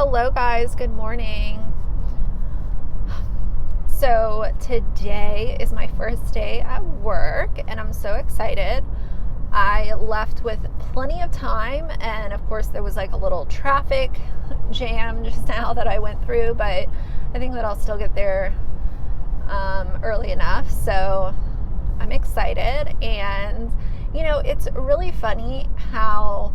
Hello guys, good morning. So today is my first day at work and I'm so excited. I left with plenty of time and of course there was like a little traffic jam just now that I went through, but I think that I'll still get there early enough. So I'm excited, and it's really funny how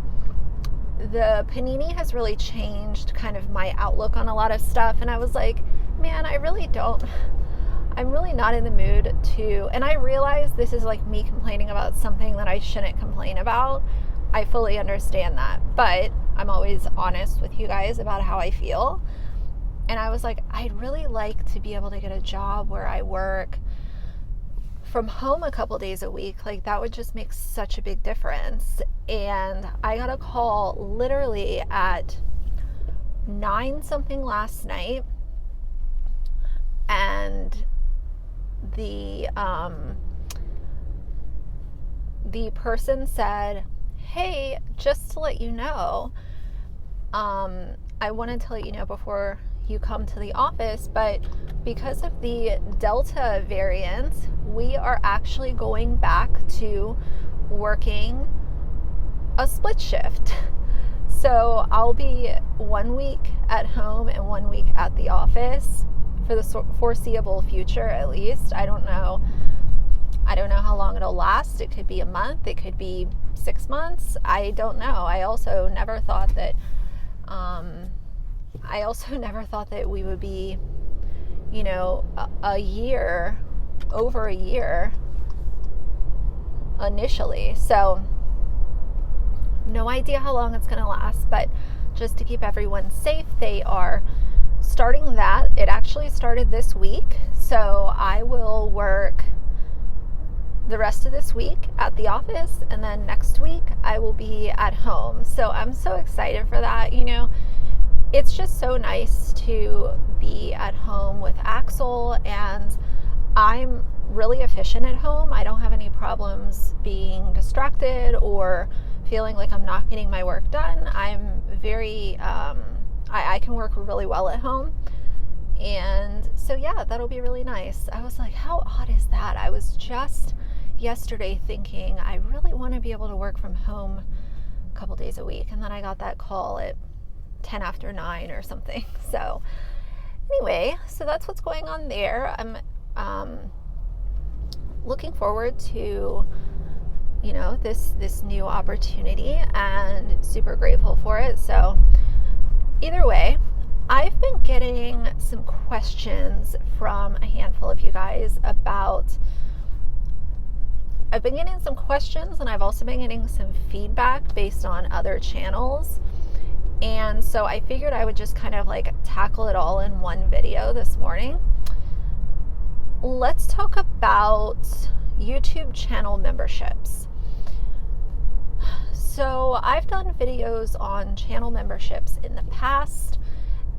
the panini has really changed kind of my outlook on a lot of stuff. And I was like, man, I'm really not in the mood to, and I realize this is like me complaining about something that I shouldn't complain about. I fully understand that, but I'm always honest with you guys about how I feel. And I was like, I'd really like to be able to get a job where I work from home a couple days a week. Like, that would just make such a big difference. And I got a call literally at 9 something last night, and the person said, hey, just to let you know, I wanted to let you know before you come to the office, but because of the Delta variant, we are actually going back to working a split shift. So I'll be 1 week at home and 1 week at the office for the foreseeable future, at least. I don't know how long it'll last. It could be a month, it could be 6 months. I don't know. I also never thought that we would be, over a year initially. So no idea how long it's going to last, but just to keep everyone safe, they are starting that. It actually started this week. So I will work the rest of this week at the office, and then next week I will be at home. So I'm so excited for that. It's just so nice to be at home with Axel, and I'm really efficient at home. I don't have any problems being distracted or feeling like I'm not getting my work done. I'm very, I can work really well at home. And so, yeah, that'll be really nice. I was like, how odd is that? I was just yesterday thinking I really want to be able to work from home a couple days a week. And then I got that call at 10 after 9 or something. So anyway, so that's what's going on there. I'm looking forward to this new opportunity and super grateful for it. So either way, I've been getting some questions from a handful of you guys I've been getting some questions, and I've also been getting some feedback based on other channels. And so I figured I would just kind of like tackle it all in one video this morning. Let's talk about YouTube channel memberships. So I've done videos on channel memberships in the past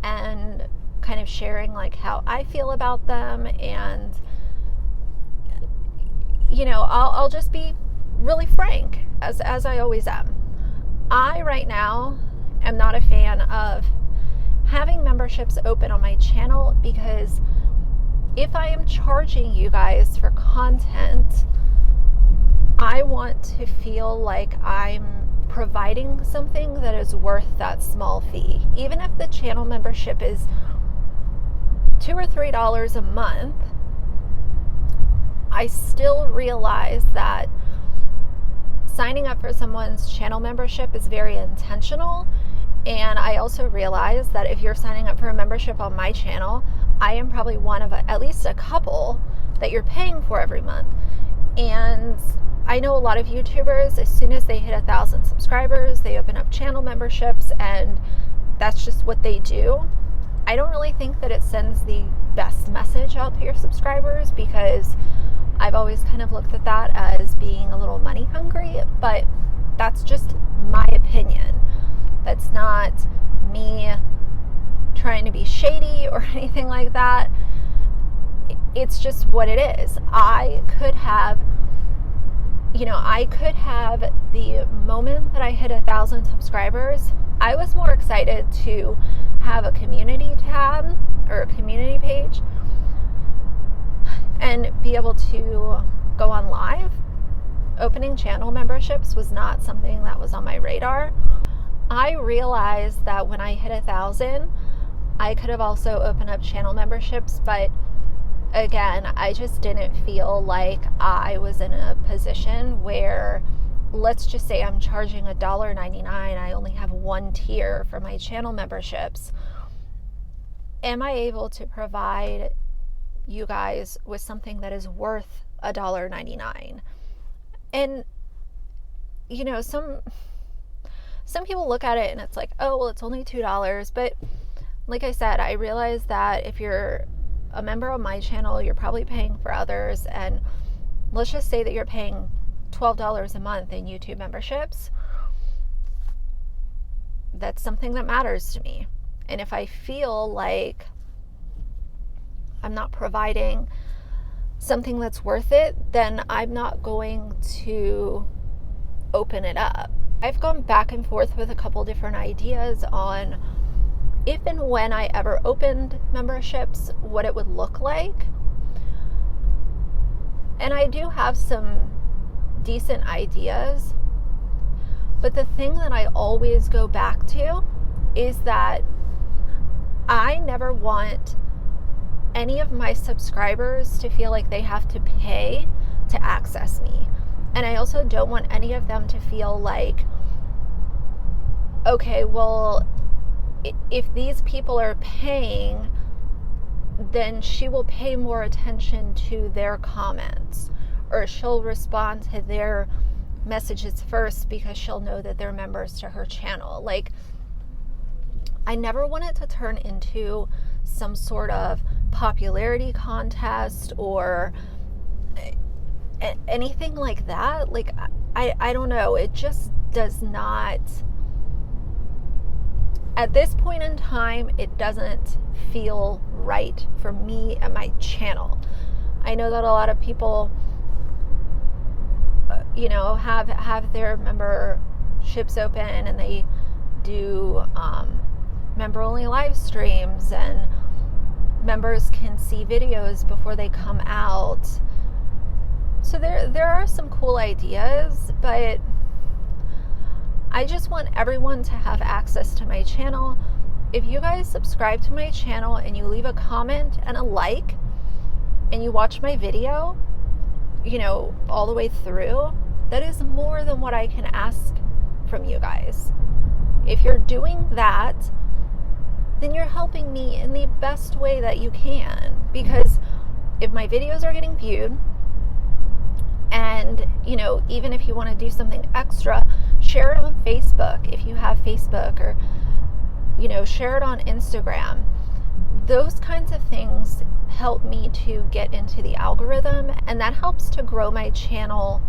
and kind of sharing like how I feel about them. And, I'll just be really frank, as I always am. I right now am not a fan of having memberships open on my channel, because if I am charging you guys for content, I want to feel like I'm providing something that is worth that small fee. Even if the channel membership is $2 or $3 a month, I still realize that signing up for someone's channel membership is very intentional. And I also realize that if you're signing up for a membership on my channel, I am probably one of at least a couple that you're paying for every month. And I know a lot of YouTubers, as soon as they hit 1,000 subscribers, they open up channel memberships, and that's just what they do. I don't really think that it sends the best message out to your subscribers, because I've always kind of looked at that as being a little money hungry, but that's just my opinion. That's not me trying to be shady or anything like that. It's just what it is. I could have the moment that I hit 1,000 subscribers, I was more excited to have a community tab or a community page and be able to go on live. Opening channel memberships was not something that was on my radar. I realized that when I hit 1,000, I could have also opened up channel memberships, but again, I just didn't feel like I was in a position where, let's just say I'm charging $1.99, I only have one tier for my channel memberships. Am I able to provide you guys with something that is worth $1.99? And you know, some people look at it and it's like, oh, well, it's only $2. But like I said, I realize that if you're a member of my channel, you're probably paying for others. And let's just say that you're paying $12 a month in YouTube memberships. That's something that matters to me. And if I feel like I'm not providing something that's worth it, then I'm not going to open it up. I've gone back and forth with a couple different ideas on if and when I ever opened memberships, what it would look like. And I do have some decent ideas, but the thing that I always go back to is that I never want any of my subscribers to feel like they have to pay to access me. And I also don't want any of them to feel like, okay, well, if these people are paying, then she will pay more attention to their comments, or she'll respond to their messages first because she'll know that they're members to her channel. Like, I never want it to turn into some sort of popularity contest or anything like that. Like, I don't know. It just does not, at this point in time, it doesn't feel right for me and my channel. I know that a lot of people, have their memberships open and they do member only live streams, and members can see videos before they come out. So there are some cool ideas, but I just want everyone to have access to my channel. If you guys subscribe to my channel and you leave a comment and a like and you watch my video, all the way through, that is more than what I can ask from you guys. If you're doing that, then you're helping me in the best way that you can. Because if my videos are getting viewed, and, even if you want to do something extra, share it on Facebook if you have Facebook, or, share it on Instagram. Those kinds of things help me to get into the algorithm, and that helps to grow my channel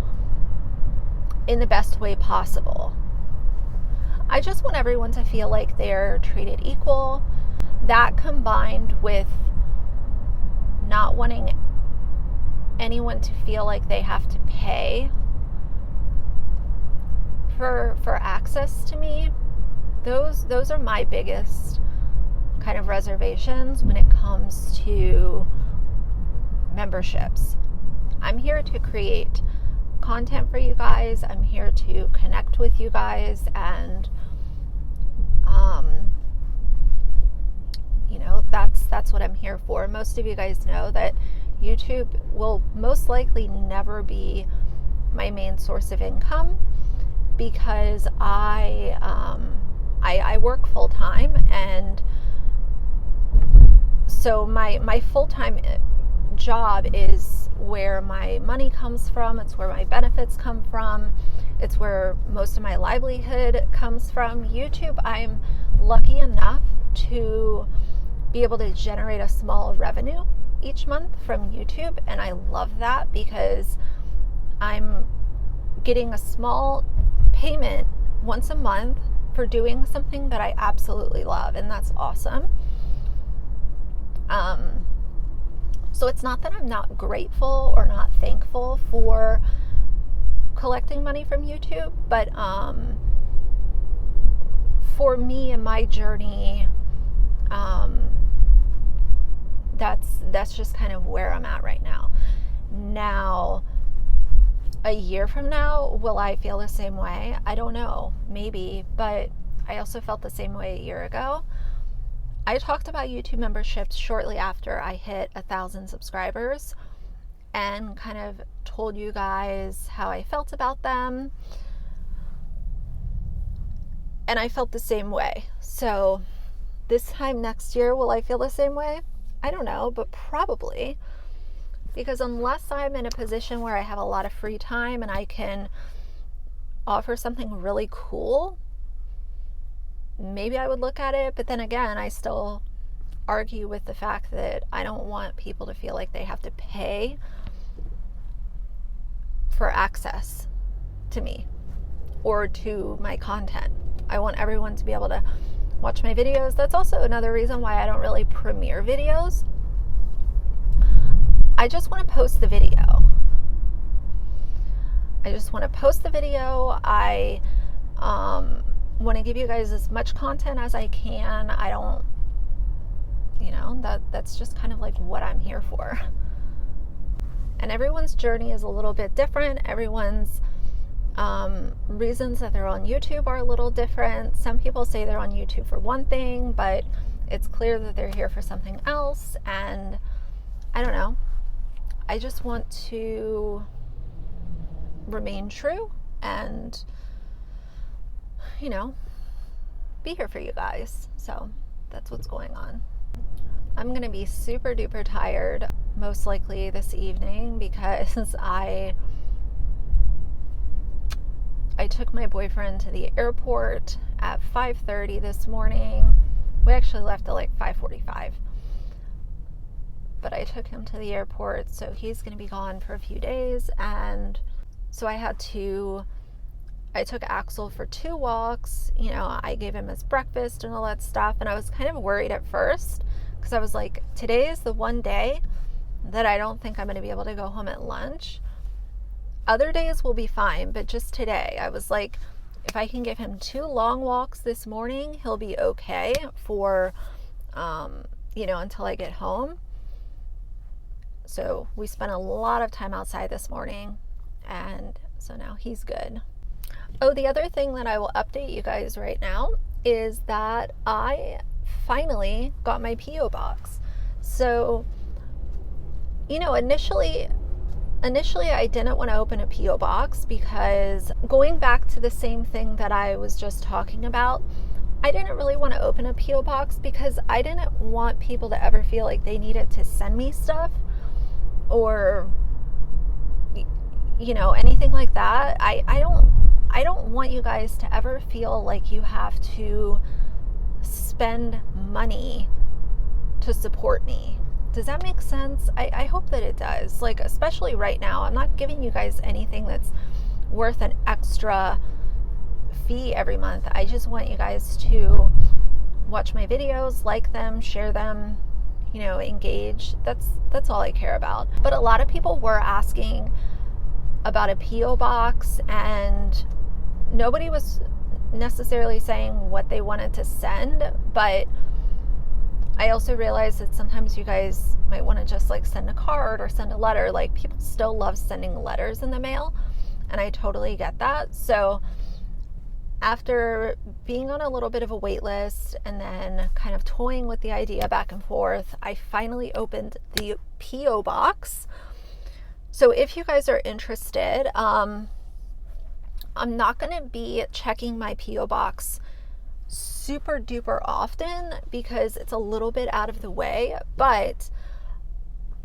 in the best way possible. I just want everyone to feel like they're treated equal. That, combined with not wanting anyone to feel like they have to pay for access to me, those are my biggest kind of reservations when it comes to memberships. I'm here to create content for you guys. I'm here to connect with you guys, and that's what I'm here for. Most of you guys know that YouTube will most likely never be my main source of income, because I work full time, and so my full-time job is where my money comes from. It's where my benefits come from. It's where most of my livelihood comes from. YouTube, I'm lucky enough to be able to generate a small revenue each month from YouTube, and I love that because I'm getting a small payment once a month for doing something that I absolutely love, and that's awesome. So it's not that I'm not grateful or not thankful for collecting money from YouTube, but for me and my journey, That's just kind of where I'm at right now. Now, a year from now, will I feel the same way? I don't know, maybe, but I also felt the same way a year ago. I talked about YouTube memberships shortly after I hit 1,000 subscribers and kind of told you guys how I felt about them. And I felt the same way. So this time next year, will I feel the same way? I don't know, but probably. Because unless I'm in a position where I have a lot of free time and I can offer something really cool, maybe I would look at it. But then again, I still argue with the fact that I don't want people to feel like they have to pay for access to me or to my content. I want everyone to be able to watch my videos. That's also another reason why I don't really premiere videos. I just want to post the video. I want to give you guys as much content as I can. I don't, that's just kind of like what I'm here for. And everyone's journey is a little bit different. Everyone's reasons that they're on YouTube are a little different. Some people say they're on YouTube for one thing, but it's clear that they're here for something else. And I don't know. I just want to remain true and, be here for you guys. So that's what's going on. I'm going to be super duper tired most likely this evening because I took my boyfriend to the airport at 5:30 this morning. We actually left at like 5:45. But I took him to the airport, so he's going to be gone for a few days. And so I took Axel for 2 walks. I gave him his breakfast and all that stuff. And I was kind of worried at first because I was like, today is the one day that I don't think I'm going to be able to go home at lunch. Other days will be fine, but just today, I was like, if I can give him 2 long walks this morning, he'll be okay for, until I get home. So we spent a lot of time outside this morning, and so now he's good. Oh, the other thing that I will update you guys right now is that I finally got my P.O. box. So, initially I didn't want to open a P.O. box because going back to the same thing that I was just talking about, I didn't really want to open a P.O. box because I didn't want people to ever feel like they needed to send me stuff or, anything like that. I don't want you guys to ever feel like you have to spend money to support me. Does that make sense? I hope that it does. Like, especially right now, I'm not giving you guys anything that's worth an extra fee every month. I just want you guys to watch my videos, like them, share them, engage. That's all I care about. But a lot of people were asking about a P.O. box, and nobody was necessarily saying what they wanted to send, but I also realized that sometimes you guys might want to just like send a card or send a letter. Like, people still love sending letters in the mail, and I totally get that. So after being on a little bit of a wait list and then kind of toying with the idea back and forth, I finally opened the P.O. box. So if you guys are interested, I'm not going to be checking my P.O. box super duper often because it's a little bit out of the way, but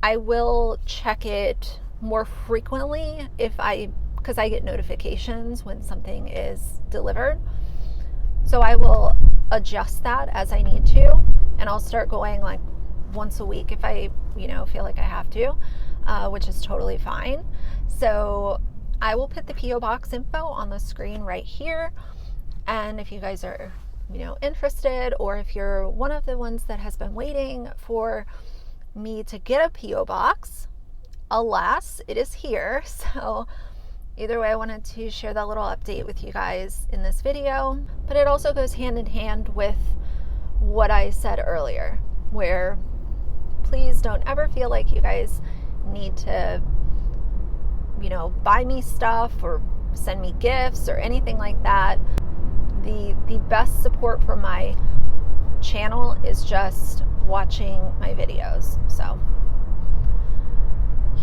I will check it more frequently because I get notifications when something is delivered. So I will adjust that as I need to, and I'll start going like once a week if I, feel like I have to, which is totally fine. So I will put the P.O. box info on the screen right here. And if you guys are, interested, or if you're one of the ones that has been waiting for me to get a P.O. box, alas, it is here. So either way, I wanted to share that little update with you guys in this video, but it also goes hand in hand with what I said earlier, where please don't ever feel like you guys need to, buy me stuff or send me gifts or anything like that. The best support for my channel is just watching my videos. So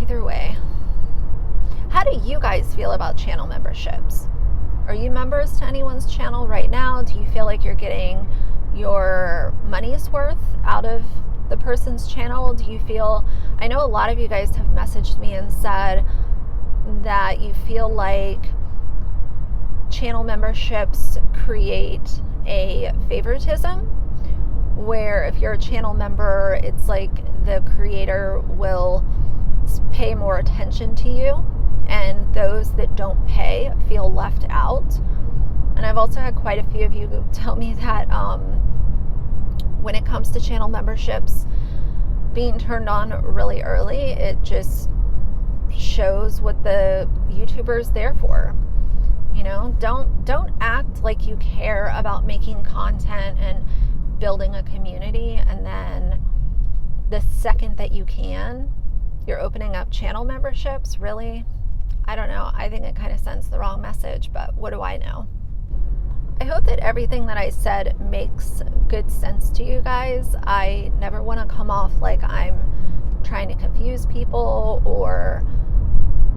either way, how do you guys feel about channel memberships? Are you members to anyone's channel right now? Do you feel like you're getting your money's worth out of the person's channel? Do you feel, I know a lot of you guys have messaged me and said that you feel like channel memberships create a favoritism, where if you're a channel member, it's like the creator will pay more attention to you, and those that don't pay feel left out. And I've also had quite a few of you tell me that when it comes to channel memberships being turned on really early, it just shows what the YouTuber's there for. Don't act like you care about making content and building a community, and then the second that you can, you're opening up channel memberships. Really? I don't know. I think it kind of sends the wrong message, but what do I know? I hope that everything that I said makes good sense to you guys. I never want to come off like I'm trying to confuse people, or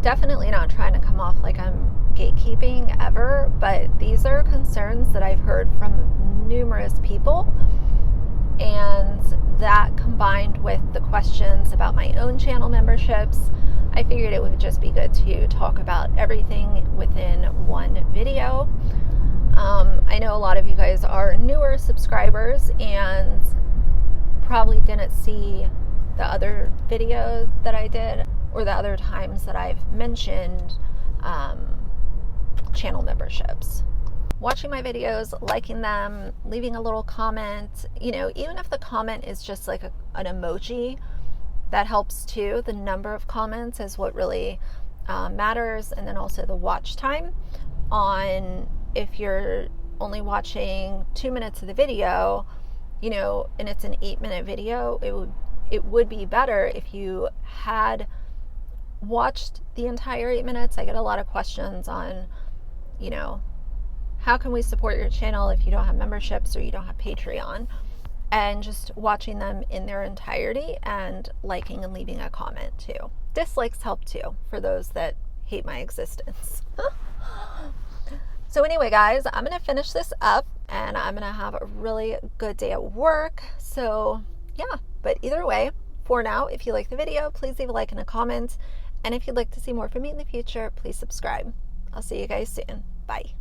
definitely not trying to come off like I'm gatekeeping ever, but these are concerns that I've heard from numerous people, and that combined with the questions about my own channel memberships, I figured it would just be good to talk about everything within one video. I know a lot of you guys are newer subscribers and probably didn't see the other video that I did, or the other times that I've mentioned channel memberships. Watching my videos, liking them, leaving a little comment, even if the comment is just like an emoji, that helps too. The number of comments is what really matters, and then also the watch time. If you're only watching 2 minutes of the video, and it's an 8-minute video, it would be better if you had watched the entire 8 minutes. I get a lot of questions on, how can we support your channel if you don't have memberships or you don't have Patreon? And just watching them in their entirety and liking and leaving a comment too. Dislikes help too, for those that hate my existence. So anyway, guys, I'm going to finish this up and I'm going to have a really good day at work. So yeah, but either way, for now, if you like the video, please leave a like and a comment. And if you'd like to see more from me in the future, please subscribe. I'll see you guys soon. Bye.